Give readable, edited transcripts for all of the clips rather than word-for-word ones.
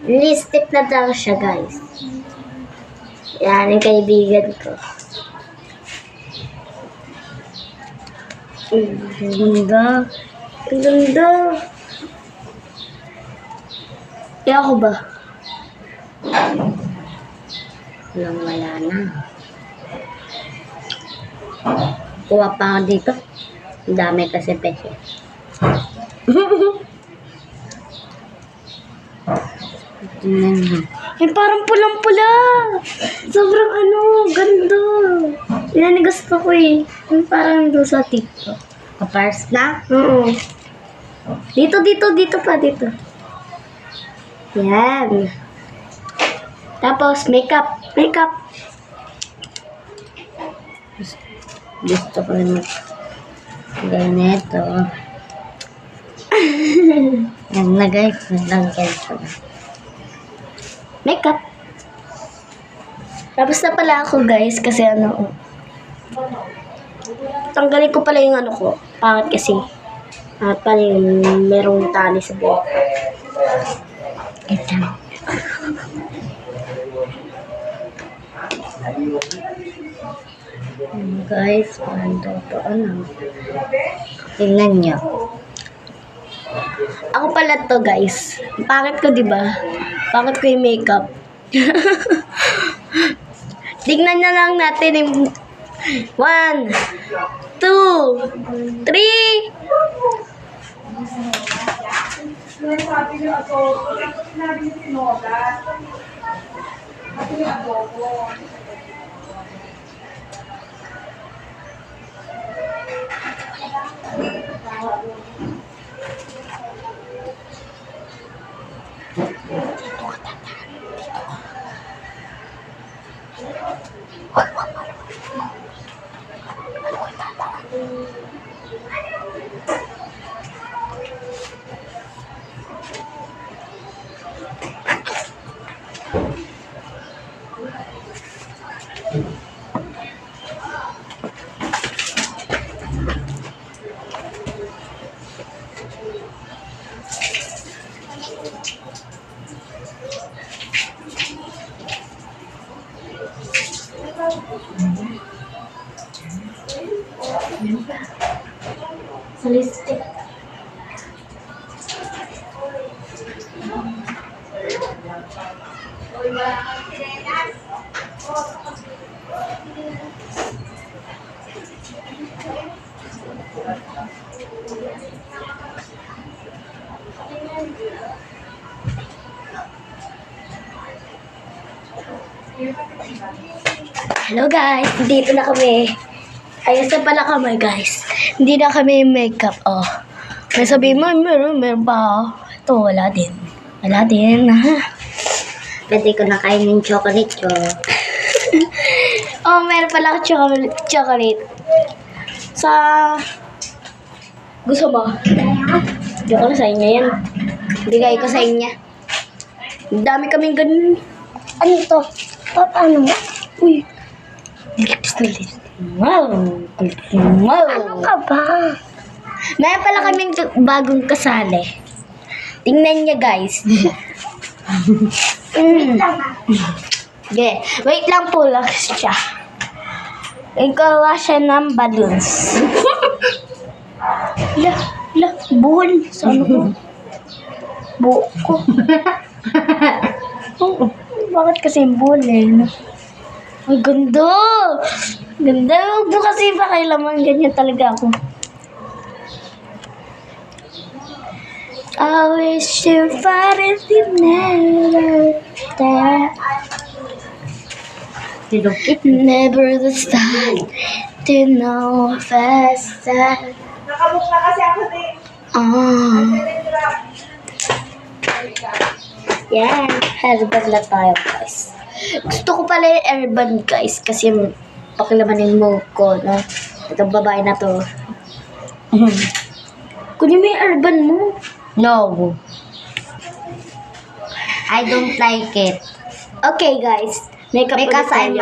Lipstick na daw siya, guys. Yan, yung kaibigan ko. Ang ganda. Ang ganda. Kaya ako ba? Wala na. Kuha pa ako dito. Ang dami kasi peke. Tingnan mo. Ay, parang pulang-pula. Sobrang ganda. Yan ang gusto ko eh. Yung parang doon sa TikTok. Kapars na? Oo. Dito pa, dito. Yan. Tapos, makeup. Gusto ko rin ganito. Yan na guys. Nalanggan ko na. Makeup. Tapos na pala ako guys kasi tanggalin ko pala yung ko. Pangit kasi. Pangit pala yung merong tali sa buhok. Ito. Guys, tingnan nyo. Ako pala to guys. Pangit ko diba? Pangit ko yung makeup. Tingnan na lang natin yung 1, 2, 3. Sa lipstick. Hello guys, dito na kami. Ayos na pala kami guys. Hindi na kami makeup. Oh. May sabihin mo, meron pa. Ito, wala din. Pwede ko na kainin yung chocolate ko. Oh, meron pala chocolate. Sa... Gusto mo? Diyo ko na sa inyo yan. Bigay ko sa inyo. Dami kaming ganun. Ano ito? Paano mo? Uy. Nilis. Wow. Ano ka ba? Meron pala kaming bagong kasali. Tingnan niya guys. Wait lang po lang siya. Ikaw siya ng balloons. Buhol. Saan ko? Buhok ko. Bakit kasi buhol eh? Ay, ganda! Ganda! Huwag mo kasi pakilaman. Ganyan talaga ako. I wish you far if you never that. Never the start to know fast that. Nakabook na kasi ako din. Yan. Hairband lang tayo guys. Gusto ko pala yung airband guys kasi pakilamanin mo ko, no? Itong babae na to. Kunin mo yung airband mo. No. I don't like it. Okay guys. Makeup because I'm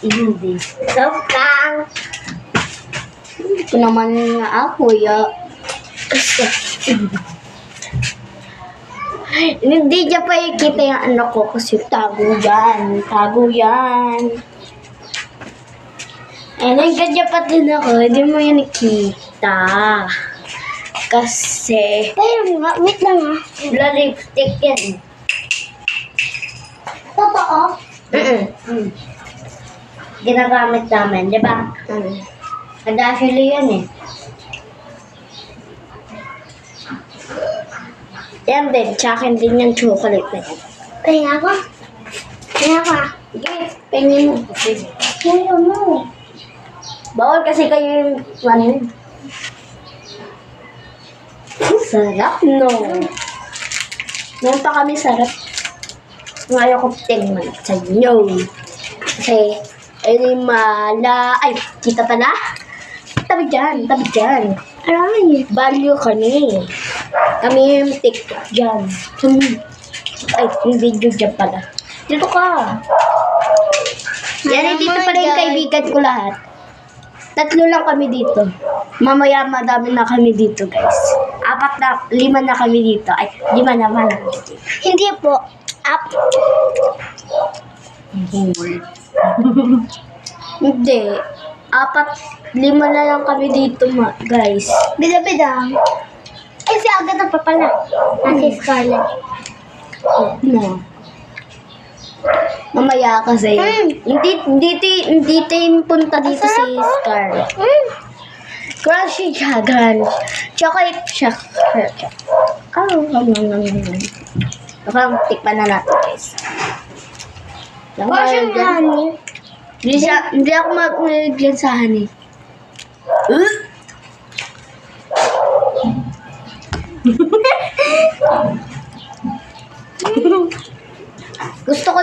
hindi. Stop lang. Ito naman nga ako, ya. Hindi niya pa ikita yung anak ko kasi tago yan. Tago yan. Eh, nagkadya pa din ako. Hindi mo yan nakita. Kasi... Pero, wait lang ah. wala lipstick yan. Totoo? Ginagamit namin, di ba? Kadasili yan eh. Yan din, sa akin din yung chocolate na yan. Kaya ako? Kaya ako ah. Sige, pengin mo. Kaya mo. Bawal kasi kayo yung ano yun. Sarap, no? Meron pa kami sarap. Ngayon ko tingnan sa inyo. Kasi, ayun yung ay, kita pala? Tabi dyan. Alam niyo. Value kami. Kami yung TikTok dyan. Ay, yung video dyan pala. Dito ka. Yan, dito pala yung kaibigan ko lahat. 3 lang kami dito. Mamaya madami na kami dito, guys. 5 na kami dito. Ay, 5 naman lang. Hindi po. Up. Hindi. 5 na lang kami dito, guys. Bida-bida. Eh, si Agatha pa pala. Si Scarlett. No. Mamaya kasi. Hindi tayo punta dito si Scarlett. Crush si Jagan. Chocolate siya. Tikman na natin, guys. Portion na honey. Hindi ako mag-glan sa honey. Gusto ko